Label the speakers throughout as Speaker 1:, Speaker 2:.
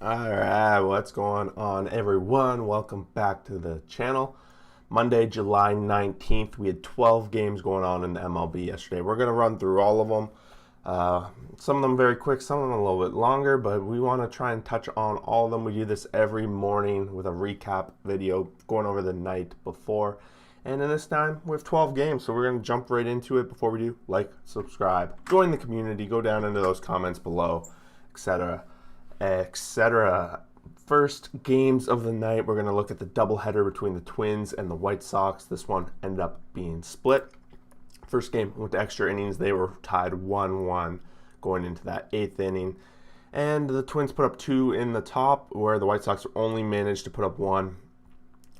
Speaker 1: Alright, what's going on, everyone? Welcome back to the channel. Monday, July 19th, we had 12 games going on in the MLB yesterday. We're going to run through all of them. Some of them very quick, some of them a little bit longer, but we want to try and touch on all of them. We do this every morning with a recap video going over the night before. And in this time, we have 12 games, so we're going to jump right into it. Before we do, like, subscribe, join the community, go down into those comments below, etc. etc. First games of the night, we're going to look at the doubleheader between the Twins and the White Sox. This one ended up being split. First game went to extra innings. They were tied 1-1 going into that 8th inning. And the Twins put up 2 in the top, where the White Sox only managed to put up 1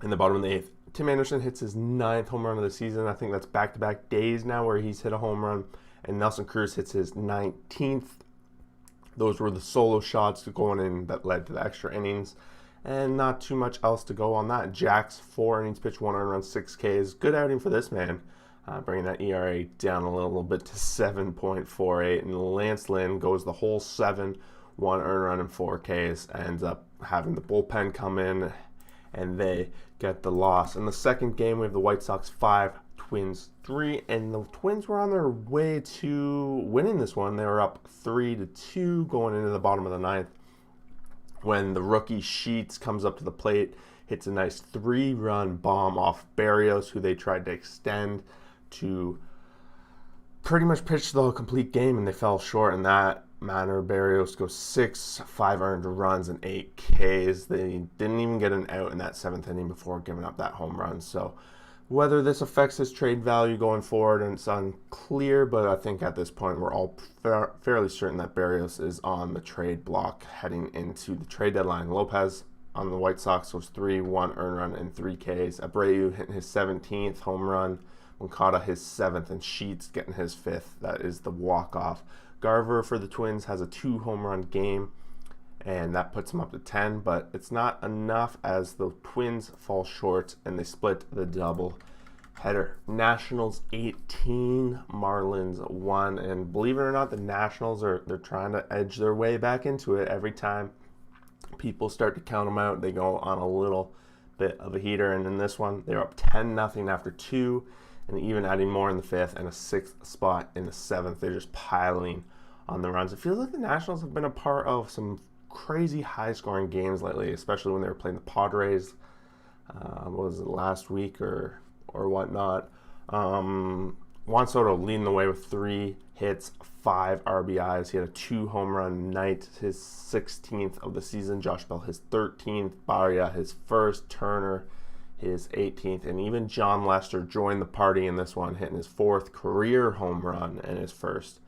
Speaker 1: in the bottom of the 8th. Tim Anderson hits his 9th home run of the season. I think that's back-to-back days now where he's hit a home run. And Nelson Cruz hits his 19th. Those were the solo shots going in that led to the extra innings. And not too much else to go on that. Jack's 4 innings pitched, 1 earned run, 6 Ks. Good outing for this man. Bringing that ERA down a little bit to 7.48. And Lance Lynn goes the whole 7, 1 earned run and 4 Ks. Ends up having the bullpen come in and they get the loss. In the second game, we have the White Sox 5, Twins 3, and the Twins were on their way to winning this one. They were up 3-2 going into the bottom of the 9th when the rookie Sheets comes up to the plate, hits a nice 3-run bomb off Berrios, who they tried to extend to pretty much pitch the complete game, and they fell short in that manner. Berrios goes 6, 5 earned runs and 8 Ks. They didn't even get an out in that 7th inning before giving up that home run. So whether this affects his trade value going forward, and it's unclear, but I think at this point we're all fairly certain that Berrios is on the trade block heading into the trade deadline. Lopez on the White Sox was 3, 1 earned run and 3 Ks. Abreu hitting his 17th home run. Moncada his 7th, and Sheets getting his 5th. That is the walk-off. Garver for the Twins has a 2 home run game, and that puts him up to 10, but it's not enough as the Twins fall short and they split the double header. Nationals 18, Marlins 1, and believe it or not, the Nationals they're trying to edge their way back into it. Every time people start to count them out, they go on a little bit of a heater, and in this one, they're up 10-0 after 2, and even adding more in the 5th and a 6th spot in the 7th. They're just piling on the runs. It feels like the Nationals have been a part of some crazy high-scoring games lately, especially when they were playing the Padres. What was it, last week or whatnot? Juan Soto leading the way with 3 hits, 5 RBIs. He had a 2 home run night, his 16th of the season. Josh Bell his 13th, Barria his 1st, Turner his 18th, and even John Lester joined the party in this one, hitting his 4th career home run and his 1st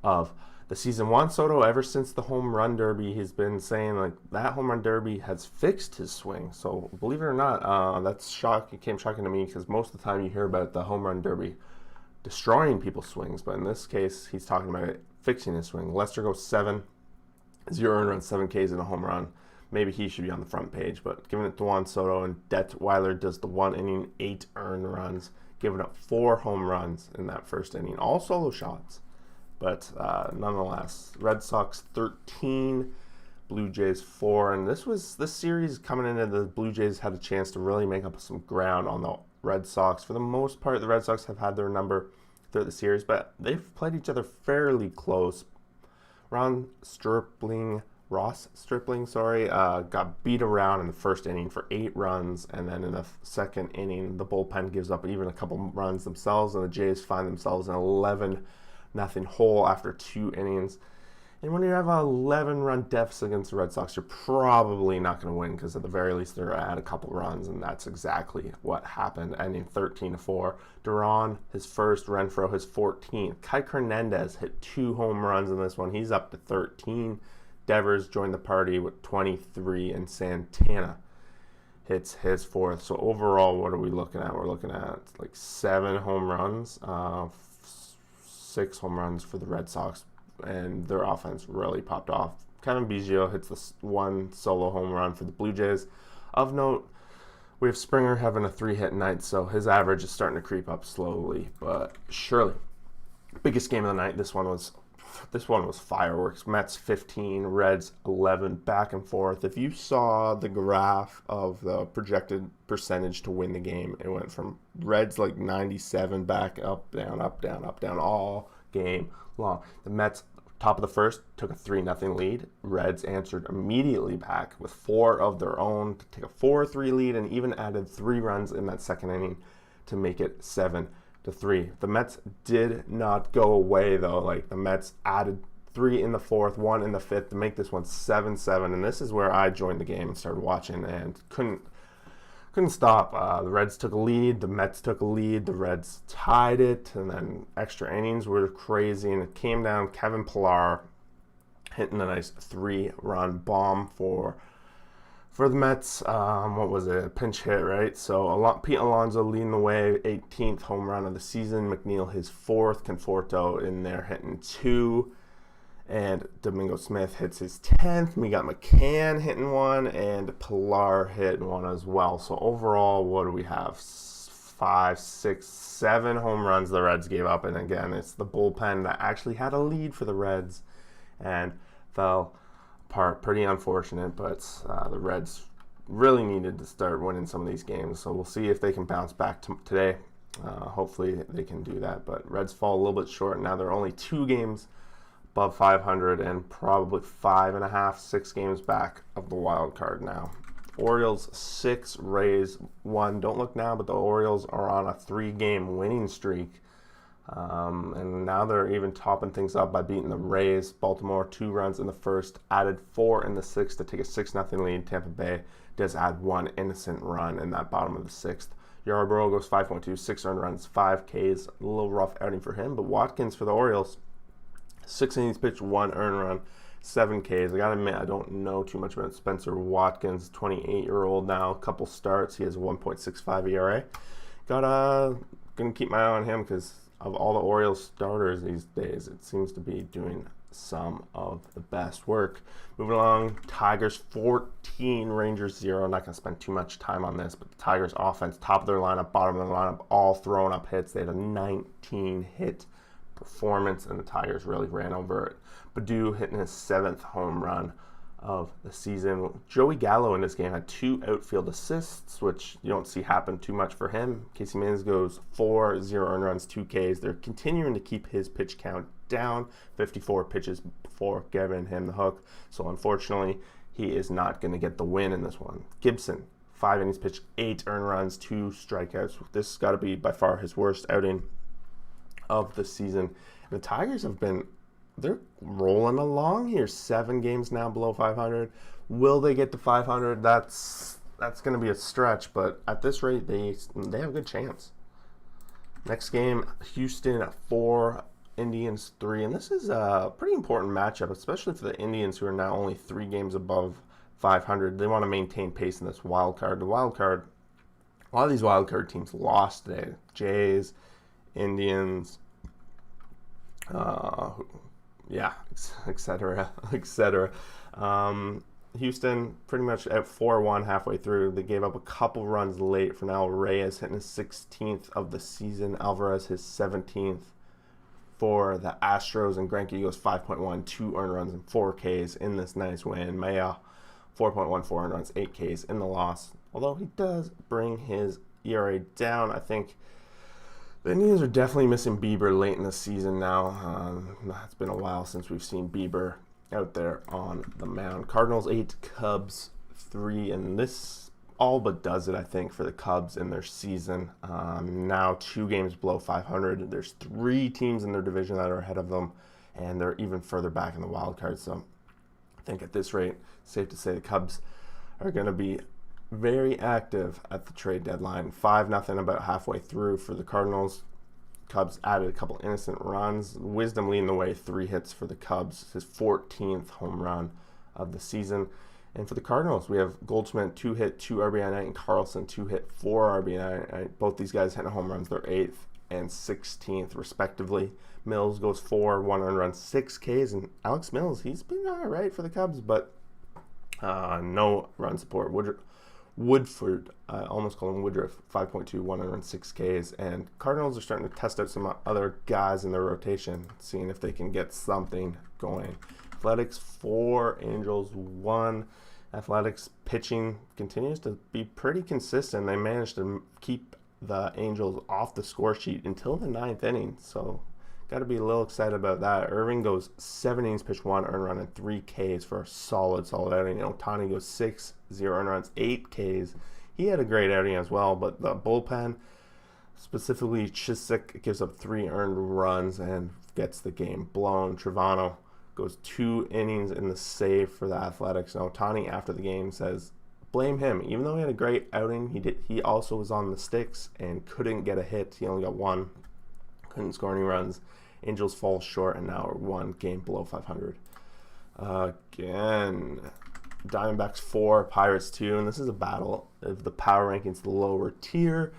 Speaker 1: of the season. Juan Soto, ever since the home run derby, he's been saying like that home run derby has fixed his swing. So believe it or not, that's shocking. It came shocking to me because most of the time you hear about the home run derby destroying people's swings, but in this case, he's talking about it fixing his swing. Lester goes 7, 0 earned runs, 7 Ks in a home run. Maybe he should be on the front page, but giving it to Juan Soto, and Detweiler does the 1 inning, 8 earned runs, giving up 4 home runs in that 1st inning, all solo shots. But nonetheless, Red Sox 13, Blue Jays 4, and this series coming into the Blue Jays had a chance to really make up some ground on the Red Sox. For the most part, the Red Sox have had their number throughout the series, but they've played each other fairly close. Ross Stripling, got beat around in the 1st inning for 8 runs, and then in the 2nd inning, the bullpen gives up even a couple runs themselves, and the Jays find themselves in 11-0 hole after 2 innings. And when you have an 11-run deficit against the Red Sox, you're probably not going to win, because at the very least they're at a couple runs, and that's exactly what happened, ending 13-4. Duran, his 1st, Renfroe, his 14th. Kike Hernandez hit 2 home runs in this one. He's up to 13. Devers joined the party with 23, and Santana hits his 4th. So overall, what are we looking at? We're looking at like 7 home runs, 6 home runs for the Red Sox, and their offense really popped off. Kevin Biggio hits the 1 solo home run for the Blue Jays. Of note, we have Springer having a 3-hit night, so his average is starting to creep up slowly but surely. Biggest game of the night. This one was this one was fireworks. Mets 15, Reds 11, back and forth. If you saw the graph of the projected percentage to win the game, it went from Reds like 97 back up, down, up, down, up, down, all game long. The Mets, top of the first, took a 3-0 lead. Reds answered immediately back with 4 of their own to take a 4-3 lead, and even added 3 runs in that second inning to make it 7-3. The Mets did not go away though. Like, the Mets added 3 in the fourth, 1 in the fifth to make this one 7-7. And this is where I joined the game and started watching and couldn't stop. The Reds took a lead, the Mets took a lead, the Reds tied it, and then extra innings were crazy, and it came down Kevin Pillar hitting a nice 3-run bomb for the Mets. What was it? A pinch hit, right? So Pete Alonso leading the way, 18th home run of the season. McNeil his 4th. Conforto in there hitting 2. And Domingo Smith hits his 10th. We got McCann hitting 1, and Pillar hitting 1 as well. So overall, what do we have? 5, 6, 7 home runs the Reds gave up. And again, it's the bullpen that actually had a lead for the Reds and fell apart. Pretty unfortunate, but the Reds really needed to start winning some of these games. So we'll see if they can bounce back today. Hopefully they can do that. But Reds fall a little bit short. Now they're only 2 games above 500 and probably 5.5, 6 games back of the wild card now. Orioles 6, Rays 1. Don't look now, but the Orioles are on a 3-game winning streak. And now they're even topping things up by beating the Rays. Baltimore 2 runs in the first, added 4 in the 6th to take a 6-0 lead. Tampa Bay does add 1 innocent run in that bottom of the 6th. Yarbrough goes 5.2, 6 earned runs, 5 Ks. A little rough outing for him, but Watkins for the Orioles, 6 innings pitched, 1 earned run, 7 Ks. I gotta admit, I don't know too much about Spencer Watkins, 28-year-old now, a couple starts. He has a 1.65 ERA. Gonna keep my eye on him because of all the Orioles starters these days, it seems to be doing some of the best work. Moving along, Tigers 14, Rangers 0. I'm not going to spend too much time on this, but the Tigers offense, top of their lineup, bottom of their lineup, all throwing up hits. They had a 19-hit performance, and the Tigers really ran over it. Baddoo hitting his 7th home run of the season. Joey Gallo in this game had 2 outfield assists, which you don't see happen too much for him. Casey Mims goes 4, 0 earned runs, 2 Ks. They're continuing to keep his pitch count down, 54 pitches before giving him the hook. So unfortunately, he is not going to get the win in this one. Gibson, 5 innings pitched, 8 earned runs, 2 strikeouts. This has got to be by far his worst outing of the season. And the Tigers they're rolling along here. 7 games now below 500. Will they get to 500? That's going to be a stretch, but at this rate, they have a good chance. Next game, Houston 4, Indians 3, and this is a pretty important matchup, especially for the Indians, who are now only 3 games above 500. They want to maintain pace in this wild card. The wild card, a lot of these wild card teams lost today. Jays, Indians, etc., etc. Houston pretty much at 4-1 halfway through. They gave up a couple runs late for now. Reyes hitting his 16th of the season. Alvarez his 17th for the Astros. And Greinke goes 5.1, 2 earned runs and 4 Ks in this nice win. Maya 4.1, 4 earned runs, 8 Ks in the loss. Although he does bring his ERA down, I think the Indians are definitely missing Bieber late in the season now. It's been a while since we've seen Bieber out there on the mound. Cardinals 8, Cubs 3, and this all but does it, I think, for the Cubs in their season. Now 2 games below 500. There's 3 teams in their division that are ahead of them, and they're even further back in the wild card. So I think at this rate, it's safe to say the Cubs are going to be very active at the trade deadline. 5-0 about halfway through for the Cardinals. Cubs added a couple innocent runs. Wisdom leading the way, 3 hits for the Cubs. His 14th home run of the season. And for the Cardinals, we have Goldschmidt 2 hit, 2 RBI night, and Carlson 2 hit, 4 RBI night. Both these guys hitting home runs, their 8th and 16th respectively. Mills goes 4, 1 earned run, 6 Ks, and Alex Mills, he's been all right for the Cubs, but no run support. Woodford, I almost call him Woodruff, 5.2, 106 Ks. And Cardinals are starting to test out some other guys in their rotation, seeing if they can get something going. Athletics 4, Angels 1. Athletics pitching continues to be pretty consistent. They managed to keep the Angels off the score sheet until the 9th inning, so got to be a little excited about that. Irving goes 7 innings, pitched 1 earned run, and 3 Ks for a solid outing. Ohtani goes 6, 0 earned runs, 8 Ks. He had a great outing as well, but the bullpen, specifically Chiswick, gives up 3 earned runs and gets the game blown. Trevano goes 2 innings in the save for the Athletics. And Ohtani, after the game, says, blame him. Even though he had a great outing, he also was on the sticks and couldn't get a hit. He only got 1. Couldn't score any runs. Angels fall short and now are 1 game below 500. Again, Diamondbacks 4, Pirates 2, and this is a battle of the power rankings, the lower tier.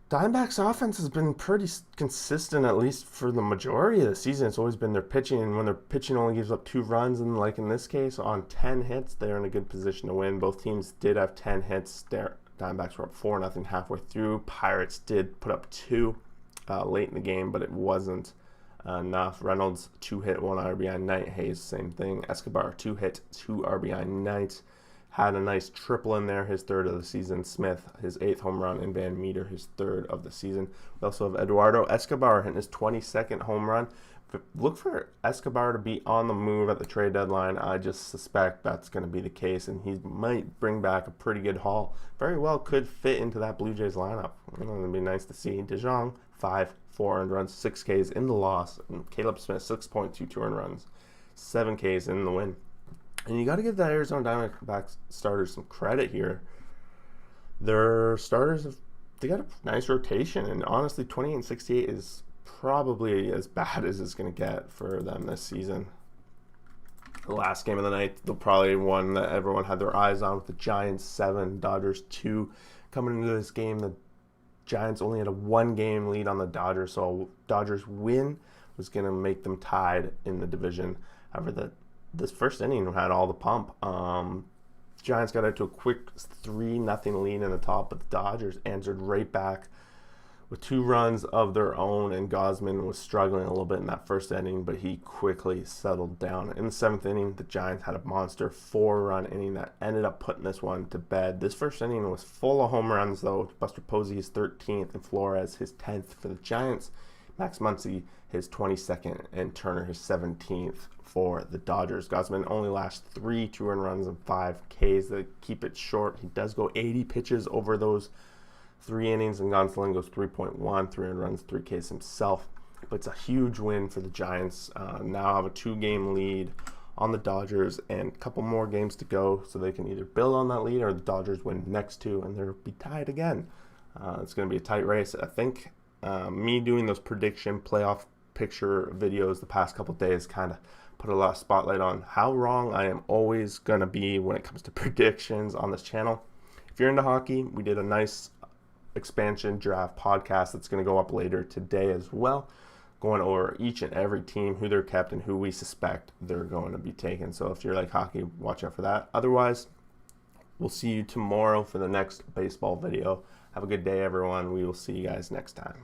Speaker 1: Diamondbacks offense has been pretty consistent, at least for the majority of the season. It's always been their pitching, and when their pitching only gives up 2 runs, and like in this case, on 10 hits, they're in a good position to win. Both teams did have 10 hits. Diamondbacks were up 4-0 halfway through. Pirates did put up 2 late in the game, but it wasn't enough. Reynolds 2-hit, 1 RBI night. Hayes, same thing. Escobar 2-hit, 2 RBI night. Had a nice triple in there, his 3rd of the season. Smith, his 8th home run, and Van Meter, his 3rd of the season. We also have Eduardo Escobar hitting his 22nd home run. Look for Escobar to be on the move at the trade deadline. I just suspect that's going to be the case, and he might bring back a pretty good haul. Very well could fit into that Blue Jays lineup. It would be nice to see. DeJong, 5, 4 earned runs, 6 Ks in the loss. And Caleb Smith, 6.2 earned runs, 7 Ks in the win. And you got to give the Arizona Diamondbacks starters some credit here. Their starters, they got a nice rotation, and honestly, 28-68 is probably as bad as it's going to get for them this season. The last game of the night, they'll probably one that everyone had their eyes on, with the Giants 7, Dodgers 2. Coming into this game, the Giants only had a 1-game lead on the Dodgers, so a Dodgers win was going to make them tied in the division. However, this first inning had all the pump. Giants got out to a quick 3-0 lead in the top, but the Dodgers answered right back with 2 runs of their own, and Gausman was struggling a little bit in that first inning, but he quickly settled down. In the 7th inning, the Giants had a monster 4-run inning that ended up putting this one to bed. This first inning was full of home runs, though. Buster Posey, his 13th, and Flores, his 10th for the Giants. Max Muncy, his 22nd, and Turner, his 17th for the Dodgers. Gausman only lasts 3 2-earned runs and 5 Ks. They keep it short. He does go 80 pitches over those 3 innings, and Gonsolin goes 3.1, 3 earned runs, 3 Ks himself. But it's a huge win for the Giants. Now have a 2-game lead on the Dodgers and a couple more games to go, so they can either build on that lead or the Dodgers win next 2 and they'll be tied again. It's going to be a tight race. I think me doing those prediction playoff picture videos the past couple days kind of put a lot of spotlight on how wrong I am always going to be when it comes to predictions on this channel. If you're into hockey, we did a nice expansion draft podcast that's going to go up later today as well, going over each and every team, who they're kept, and who we suspect they're going to be taken. So if you're like hockey, watch out for that. Otherwise, we'll see you tomorrow for the next baseball video. Have a good day, everyone. We will see you guys next time.